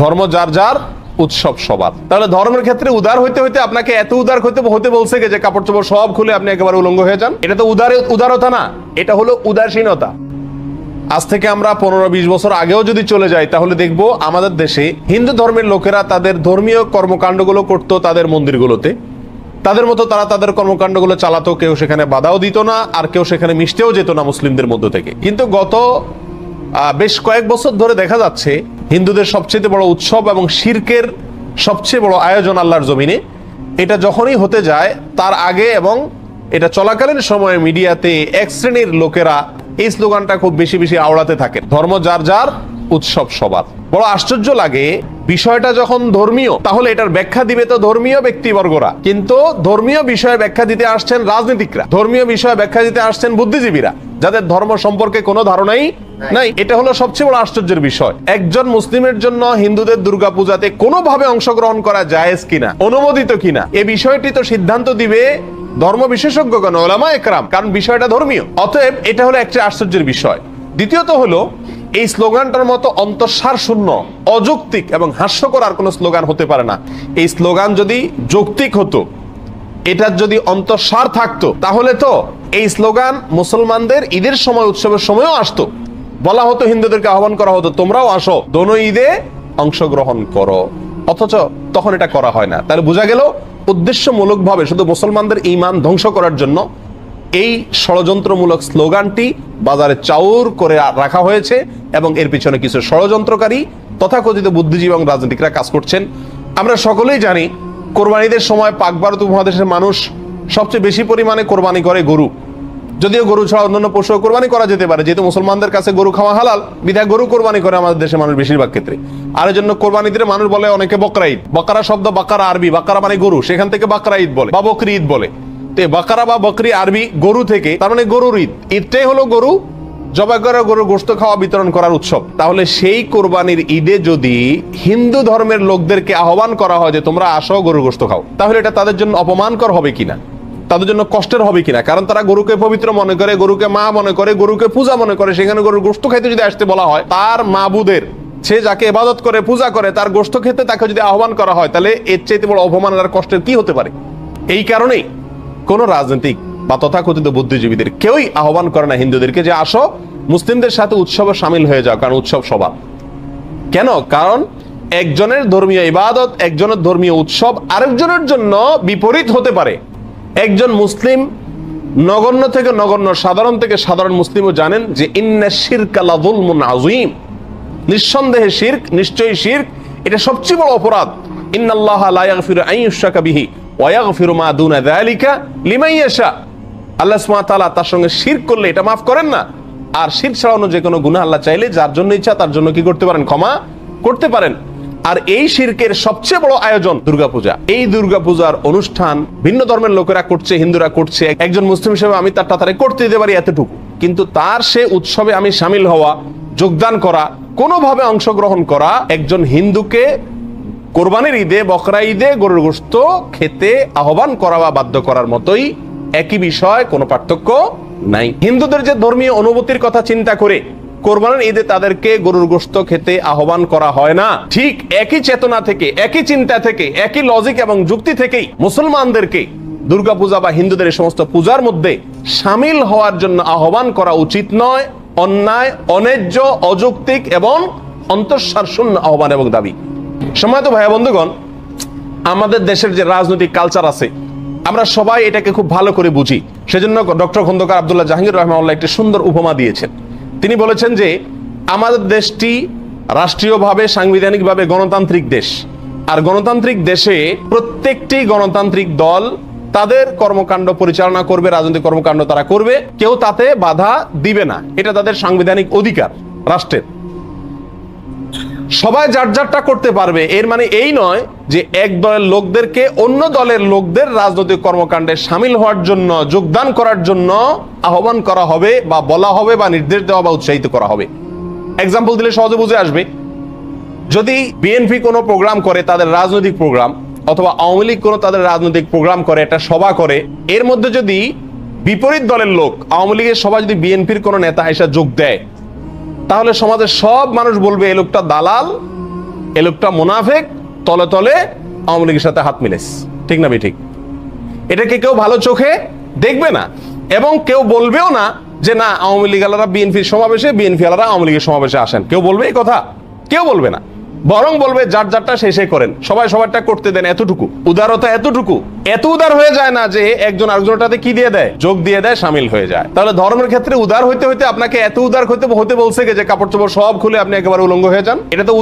ধর্ম যার যার, উৎসব সবার। তাহলে ধর্মের ক্ষেত্রে উদার হইতে হইতে আপনাকে এত উদার হতে বলছে যে কাপড় চোপড় সব খুলে আপনি একেবারে উলঙ্গ হয়ে যান। এটা তো উদারতা না, এটা হলো উদাসীনতা। আজ থেকে আমরা 15-20 বছর আগেও যদি চলে যাই তাহলে দেখবো আমাদের দেশে হিন্দু ধর্মের লোকেরা তাদের ধর্মীয় কর্মকাণ্ডগুলো করতো তাদের মন্দিরগুলোতে, তাদের মতো তারা তাদের কর্মকাণ্ডগুলো চালাতো, কেউ সেখানে বাধাও দিত না, আর কেউ সেখানে মিশতেও যেত না মুসলিমদের মধ্য থেকে। কিন্তু গত বেশ কয়েক বছর ধরে দেখা যাচ্ছে হিন্দুদের সবচেয়ে বড় উৎসব এবং শিরকের সবচেয়ে বড় আয়োজন আল্লাহর জমিনে, এটা যখনই হতে যায় তার আগে এবং এটা চলাকালীন সময়ে মিডিয়াতে এক শ্রেণীর লোকেরা এই স্লোগানটা খুব বেশি বেশি আওড়াতে থাকে, ধর্ম যার যার, উৎসব সবার। বড় আশ্চর্য লাগে, বিষয়টা যখন ধর্মীয় তাহলে এটার ব্যাখ্যা দিবে তো ধর্মীয় ব্যক্তিবর্গরা, কিন্তু ধর্মীয় বিষয়ে ব্যাখ্যা দিতে আসছেন রাজনীতিকরা, ধর্মীয় বিষয়ে ব্যাখ্যা দিতে আসছেন বুদ্ধিজীবীরা, যাদের ধর্ম সম্পর্কে কোনো ধারণাই নাই। এটা হলো সবচেয়ে বড় আশ্চর্যের বিষয়। একজন মুসলিমের জন্য হিন্দুদের দুর্গাপূজাতে কোনোভাবে অংশগ্রহণ করা জায়েজ কিনা, অনুমোদিত কিনা, এই বিষয়টি তো সিদ্ধান্ত দিবে ধর্ম বিশেষজ্ঞগণ, ওলামা একরাম, কারণ বিষয়টা ধর্মীয়। অতএব এটা হলো একটা আশ্চর্যের বিষয়। দ্বিতীয়ত হলো এই স্লোগানটার মতো অন্তঃসার শূন্য, অযৌক্তিক এবং হাস্যকর আর কোনো স্লোগান হতে পারে না। এই স্লোগান যদি যৌক্তিক হতো, এটার যদি অন্তঃসার থাকতো, তাহলে তো এই স্লোগান মুসলমানদের ঈদের সময়, উৎসবের সময়ও আসতো, বলা হতো, হিন্দুদেরকে আহ্বান করা হতো, তোমরাও আসো, দোনো ঈদে অংশগ্রহণ করো। অথচ তখন এটা করা হয় না। তাহলে বোঝা গেল উদ্দেশ্যমূলক ভাবে শুধু মুসলমানদের ঈমান ধ্বংস করার জন্য এই ষড়যন্ত্রমূলক স্লোগানটি বাজারে চাউর করে রাখা হয়েছে এবং এর পিছনে কিছু ষড়যন্ত্রকারী তথাকথিত বুদ্ধিজীবী এবং রাজনীতিকরা কাজ করছেন। আমরা সকলেই জানি কোরবানিদের সময় পাক ভারত উপমহাদেশের মানুষ সবচেয়ে বেশি পরিমাণে কোরবানি করে গরু, যদিও গরু ছাড়া অন্যান্য পশু কোরবানি করা যেতে পারে, যেহেতু মুসলমানদের কাছে গরু খাওয়া হালাল, বিধায় গরু কোরবানি করে আমাদের দেশের মানুষ বেশিরভাগ ক্ষেত্রে। আর এই জন্য কোরবানি দিলে মানুষ বলে অনেকে বকরা ঈদ, বকরা শব্দ বাকারা আরবি, বাকারা মানে গরু, সেখান থেকে বাকরা ঈদ বলে বা বকরি ঈদ বলে। তো বাকারা বা বকরি আরবি গরু থেকে, তার মানে গরুর ঈদ, ঈদটাই হলো গরু জবাই করে গরুর গোশত খাওয়া, বিতরণ করার উৎসব। তাহলে সেই কোরবানির ঈদে যদি হিন্দু ধর্মের লোকদেরকে আহ্বান করা হয় যে তোমরা আসো গরুর গোশত খাও, তাহলে এটা তাদের জন্য অপমানকর হবে কিনা, তাদের জন্য কষ্টের হবে কিনা? কারণ তারা গরুকে পবিত্র মনে করে, গরুকে মা মনে করে, গরুকে পূজা মনে করে। সেখানে গরুর গোশত খাইতে যদি আসতে বলা হয়, তার মাবুদের, সে যাকে ইবাদত করে পূজা করে, তার গোশত খেতে তাকে যদি আহ্বান করা হয়, তাহলে এর চাইতে বড় অপমান আর কষ্টের কি হতে পারে? এই কারণেই কোন রাজনৈতিক বা তথাকথিত বুদ্ধিজীবীদের কেউই আহ্বান করে না হিন্দুদেরকে যে আসো মুসলিমদের সাথে উৎসবে সামিল হয়ে যাও, কারণ উৎসব সবার। কেন? কারণ একজনের ধর্মীয় ইবাদত, একজনের ধর্মীয় উৎসব আরেকজনের জন্য বিপরীত হতে পারে। একজন মুসলিম নগণ্য থেকে নগণ্য, সাধারণ থেকে সাধারণ মুসলিমও জানেন যে ইন্না শিরকা লাযুলমুন আযীম, নিঃসন্দেহে শিরক, নিশ্চয়ই শিরক এটা সবচেয়ে বড় অপরাধ। ইন্নাল্লাহা লা ইয়াগফিরু আন ইউশরাকা বিহি ওয়া ইয়াগফিরু মা দুনা যালিকা লিমান ইয়াশা। আল্লাহ সুবহানাহু ওয়া তাআলা তার সঙ্গে শিরক করলে এটা মাফ করেন না, আর শিরক ছাড়ানো যে কোনো গুনাহ আল্লাহ চাইলে যার জন্য ইচ্ছা তার জন্য কি করতে পারেন? ক্ষমা করতে পারেন। আর এই শিরকের সবচেয়ে বড় আয়োজন দুর্গাপূজা। এই দুর্গাপূজার অনুষ্ঠান ভিন্ন ধর্মের লোকেরা করছে, হিন্দুরা করছে, একজন মুসলিম হিসেবে আমি তারটা তারে করতে দিতে পারি এতটুকু, কিন্তু তার সে উৎসবে আমি সামিল হওয়া, যোগদান করা, কোনোভাবে অংশগ্রহণ করা, একজন হিন্দুকে কোরবানির ঈদে, বকরা ঈদে গরুর গোশত খেতে আহ্বান করা বা বাধ্য করার মতোই, একই বিষয়, কোনো পার্থক্য নাই। হিন্দুদের যে ধর্মীয় অনুভূতির কথা চিন্তা করে কোরবানির ঈদে তাদেরকে গরুর গোশত খেতে আহ্বান করা হয় না, ঠিক একই চেতনা থেকে, একই চিন্তা থেকে, একই লজিক এবং যুক্তি থেকেই মুসলমানদেরকে দুর্গাপূজা বা হিন্দুদের এই সমস্ত পূজার মধ্যে সামিল হওয়ার জন্য আহ্বান করা উচিত নয়, অন্যায়, অন্যায্য, অযৌক্তিক এবং অন্তঃসার শূন্য আহ্বান এবং দাবি। সম্মানিত ভাইয়া বন্ধুগণ, আমাদের দেশের যে রাজনৈতিক কালচার আছে আমরা সবাই এটাকে খুব ভালো করে বুঝি। সেজন্য ডক্টর খন্দকার আব্দুল্লাহ জাহাঙ্গীর রাহিমাহুল্লাহ একটি সুন্দর উপমা দিয়েছেন। তিনি বলেছেন যে আমাদের দেশটি রাষ্ট্রীয়ভাবে, সাংবিধানিকভাবে গণতান্ত্রিক দেশ, আর গণতান্ত্রিক দেশে প্রত্যেকটি গণতান্ত্রিক দল তাদের কর্মকাণ্ড পরিচালনা করবে, রাজনৈতিক কর্মকাণ্ড তারা করবে, কেউ তাতে বাধা দিবে না, এটা তাদের সাংবিধানিক অধিকার রাষ্ট্রের। সবাই যার যারটা করতে পারবে, এর মানে এই নয় যে এক দলের লোকদেরকে অন্য দলের লোকদের রাজনৈতিক কর্মকাণ্ডে সামিল হওয়ার জন্য, যোগদান করার জন্য আহ্বান করা হবে বা বলা হবে বা নির্দেশ দেওয়া বা উৎসাহিত করা হবে। এক্সাম্পল দিলে সহজে বুঝে আসবে। যদি বিএনপি কোনো প্রোগ্রাম করে, তাদের রাজনৈতিক প্রোগ্রাম, অথবা আওয়ামী লীগ কোনো তাদের রাজনৈতিক প্রোগ্রাম করে, একটা সভা করে, এর মধ্যে যদি বিপরীত দলের লোক, আওয়ামী লীগের সভা যদি বিএনপির কোনো নেতা এসে যোগ দেয়, তাহলে সমাজের সব মানুষ বলবে এই লোকটা দালাল, এ লোকটা মুনাফিক, তলে তলে আওয়ামী লীগের সাথে হাত মিলেস। ঠিক না ঠিক? এটাকে কেউ ভালো চোখে দেখবে না এবং কেউ বলবেও না যে না আওয়ামী লীগ আলারা বিএনপির সমাবেশে, বিএনপি আলারা আওয়ামী লীগের সমাবেশে আসেন। কেউ বলবে এই কথা? কেউ বলবে না। বরং বলবে যার যারটা শেষে করেন, সবাই সবারটা করতে দেন। এতটুকু উদারতা, এতটুকু। এত উদার হয়ে যায় না যে একজন আরেকজনটাতে কি দিয়ে দেয়? যোগ দিয়ে দেয়, সামিল হয়ে যায়। তাহলে ধর্মের ক্ষেত্রে উদার হইতে হইতে আপনাকে এত উদার হতে বলছে যে কাপড় চোপড় সব খুলে আপনি একেবারে উলঙ্গ হয়ে যান। এটা তো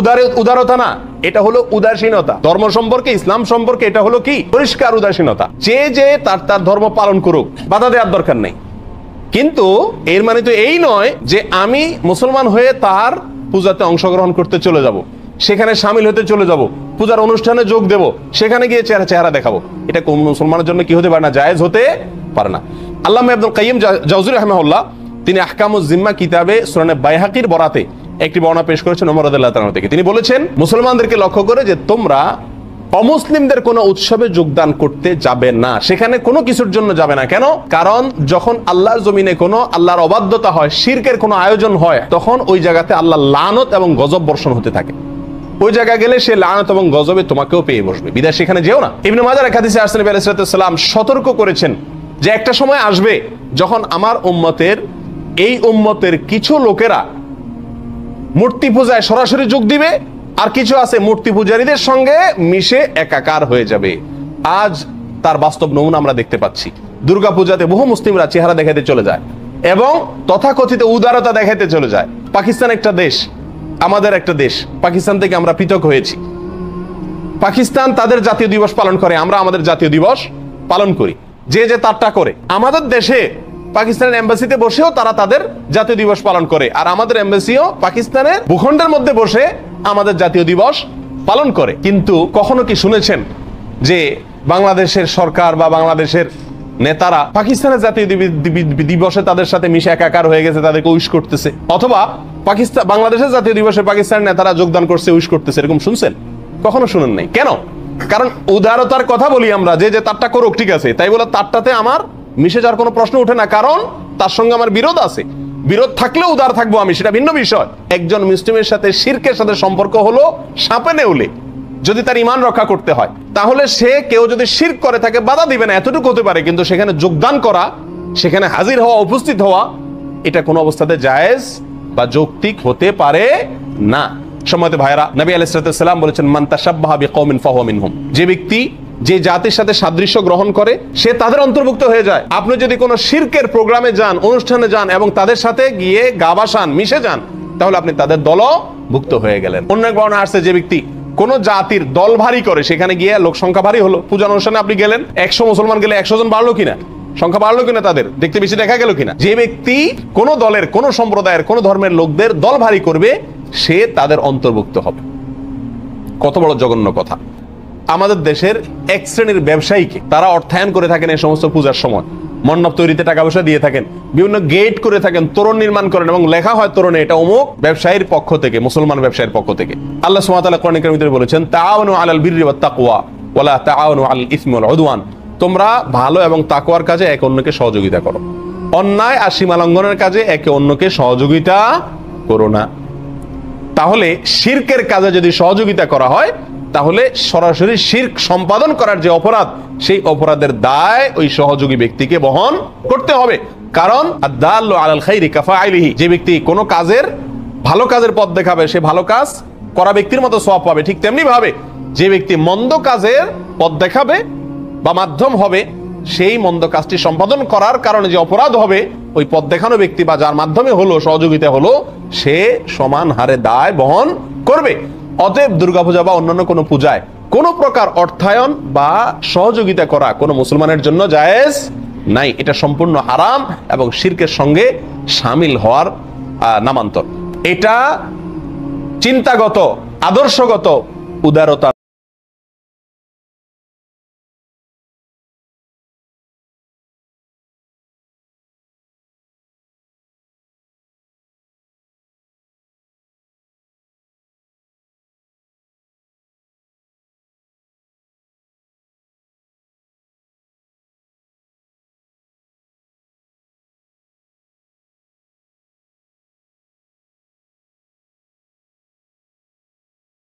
উদারতা না, এটা হলো উদাসীনতা। ধর্ম সম্পর্কে, ইসলাম সম্পর্কে এটা হলো কি? পরিষ্কার উদাসীনতা। যে তার ধর্ম পালন করুক, বাধা দেওয়ার দরকার নেই। কিন্তু এর মানে তো এই নয় যে আমি মুসলমান হয়ে তার পূজাতে অংশগ্রহণ করতে চলে যাব, সেখানে সামিল হতে চলে যাব, পূজার অনুষ্ঠানে যোগ দেব, সেখানে গিয়ে চেহারা দেখাবো। এটা কোন মুসলমানের জন্য কি হতে পারে না? জায়েজ হতে পারে না। আল্লামা ইবনুল কাইয়িম জাওযী রাহিমাহুল্লাহ তিনি আহকামুজ জিম্মা কিতাবে সূরা বাইহাকির বরাতে একটি বর্ণনা পেশ করেছেন ওমর রাদিয়াল্লাহু তাআলা থেকে। তিনি বলেছেন মুসলমানদেরকে লক্ষ্য করে যে তোমরা অমুসলিমদের কোনো উৎসবে যোগদান করতে যাবে না, সেখানে কোনো কিছুর জন্য যাবে না। কেন? কারণ যখন আল্লাহর জমিনে কোনো আল্লাহর অবাধ্যতা হয়, শিরকের কোনো আয়োজন হয়, তখন ওই জায়গাতে আল্লাহ লানত এবং গজব বর্ষণ হতে থাকে। ওই জায়গায় গেলে সে লানত এবং গজবে তোমাকেও পেয়ে বসবে। বিদায় সেখানে যেও না। ইবনে মাজাহ এক হাদিসে আসছে নবী আলাইহিস সালাম সতর্ক করেছেন যে একটা সময় আসবে যখন আমার এই উম্মতের কিছু লোকেরা মূর্তি পূজায় সরাসরি যোগ দিবে, আর কিছু আছে মূর্তি পূজারীদের সঙ্গে মিশে একাকার হয়ে যাবে। আজ তার বাস্তব নমুনা আমরা দেখতে পাচ্ছি। দুর্গা পূজাতে বহু মুসলিমরা চেহারা দেখাতে চলে যায় এবং তথাকথিত উদারতা দেখাতে চলে যায়। পাকিস্তান একটা দেশ, আমাদের একটা দেশ। পাকিস্তান থেকে আমরা পৃথক হয়েছি। পাকিস্তান তাদের জাতীয় দিবস পালন করে, আমরা আমাদের জাতীয় দিবস পালন করি। যে তারটা করে। আমাদের দেশে পাকিস্তানের এম্বাসিতে বসেও তারা তাদের জাতীয় দিবস পালন করে, আর আমাদের এম্বাসিও পাকিস্তানের ভূখণ্ডের মধ্যে বসে আমাদের জাতীয় দিবস পালন করে। কিন্তু কখনো কি শুনেছেন যে বাংলাদেশের সরকার বা বাংলাদেশের নেতারা পাকিস্তানের জাতীয় দিবসে তাদের সাথে মিশে একাকার হয়ে গেছে, তাদেরকে উইশ করতেছে? অথবা বাংলাদেশের জাতীয় দিবসে পাকিস্তানের নেতারা যোগদান করছে, উইশ করতেছে, এরকম শুনছেন? কখনো শুনেন নাই। কেন? কারণ উদারতার কথা বলি আমরা, যে তারটা করুক, ঠিক আছে, তাই বলে তারটাতে আমার মিশে যাওয়ার কোনো প্রশ্ন ওঠে না। কারণ তার সঙ্গে আমার বিরোধ আছে। বিরোধ থাকলেও উদার থাকবো আমি, সেটা ভিন্ন বিষয়। একজন মুসলিমের সাথে শিরকের সাথে সম্পর্ক হলো সাপে নেউলে। যদি তার ঈমান রক্ষা করতে হয়, তাহলে সে কেউ যদি শিরক করে থাকে বাধা দিবে না, এতটুকু হতে পারে। কিন্তু সেখানে যোগদান করা, সেখানে হাজির হওয়া, উপস্থিত হওয়া, এটা কোনো অবস্থাতে জায়েজ বা যৌক্তিক হতে পারে না। সম্মানিত ভাইরা, নবী আলাইহিস সালাম বলেছেন মান তাশাব্বাহা বিকওমিন ফাহুয়া মিনহুম। যে ব্যক্তি যে জাতির সাথে সাদৃশ্য গ্রহণ করে সে তাদের অন্তর্ভুক্ত হয়ে যায়। আপনি যদি কোনো শিরকের প্রোগ্রামে যান, অনুষ্ঠানে যান এবং তাদের সাথে গিয়ে গা ভাসান, মিশে যান, তাহলে আপনি তাদের দলভুক্ত হয়ে গেলেন। অন্য এক বর্ণনা আসছে যে ব্যক্তি কোন জাতির দল ভারী করে, সেখানে গিয়ে লোক সংখ্যা ভারী হলো, পূজা অনুষ্ঠানে আপনি গেলেন, 100 মুসলমান গেলে 100 জন বাড়লো কিনা, সংখ্যা বাড়লো কিনা, তাদের দেখতে বেশি দেখা গেল কিনা। যে ব্যক্তি কোন দলের, কোন সম্প্রদায়ের, কোন ধর্মের লোকদের দল ভারী করবে, সে তাদের অন্তর্ভুক্ত হবে। কত বড় জঘন্য কথা। আমাদের দেশের এক শ্রেণীর ব্যবসায়ীকে তারা অর্থায়ন করে থাকেন এই সমস্ত পূজার সময়, মণ্ডপ তৈরিতে টাকা পয়সা দিয়ে থাকেন, বিভিন্ন গেট করে থাকেন, তোরণ নির্মাণ করেন এবং লেখা হয় তোরণে এটা অমুক ব্যবসায়ীর পক্ষ থেকে, মুসলমান ব্যবসায়ীর পক্ষ থেকে। আল্লাহ সুবহানাহু ওয়া তাআলা কোরআন কারীমে বলেছেন তাআওয়ানু আলাল বিররি ওয়াত তাকওয়া ওয়া লা তাআওয়ানু আলাল ইসমি ওয়াল উদওয়ান। তোমরা ভালো এবং তাকওয়ার কাজে একে অন্যকে সহযোগিতা করো, অন্যায় আর সীমা লঙ্ঘনের কাজে একে অন্যকে সহযোগিতা করো না। তাহলে শিরকের কাজে যদি সহযোগিতা করা হয়, তাহলে সরাসরি শিরক সম্পাদন করার যে অপরাধ, সেই অপরাধের দায় ওই সহযোগী ব্যক্তিকে বহন করতে হবে। কারণ আদ-দাল্লু আলাল খাইরি কাফাইলিহি, যে ব্যক্তি কোনো কাজের, ভালো কাজের পথ দেখাবে, সে ভালো কাজ করা ব্যক্তির মতো সওয়াব পাবে। ঠিক তেমনি ভাবে যে ব্যক্তি মন্দ কাজের পথ দেখাবে বা মাধ্যম হবে, সেই মন্দ কাজটি সম্পাদন করার কারণে যে অপরাধ হবে, ওই পথ দেখানো ব্যক্তি বা যার মাধ্যমে হলো, সহযোগিতা হলো, সে সমান হারে দায় বহন করবে। অতএব দুর্গাপূজা বা অন্যান্য কোনো পূজায় কোনো প্রকার অর্থায়ন বা সহযোগিতা করা কোনো মুসলমানের জন্য জায়েজ নাই। এটা সম্পূর্ণ হারাম এবং শিরকের সঙ্গে শামিল হওয়ার নামান্তর। এটা চিন্তাগত, আদর্শগত উদারতা।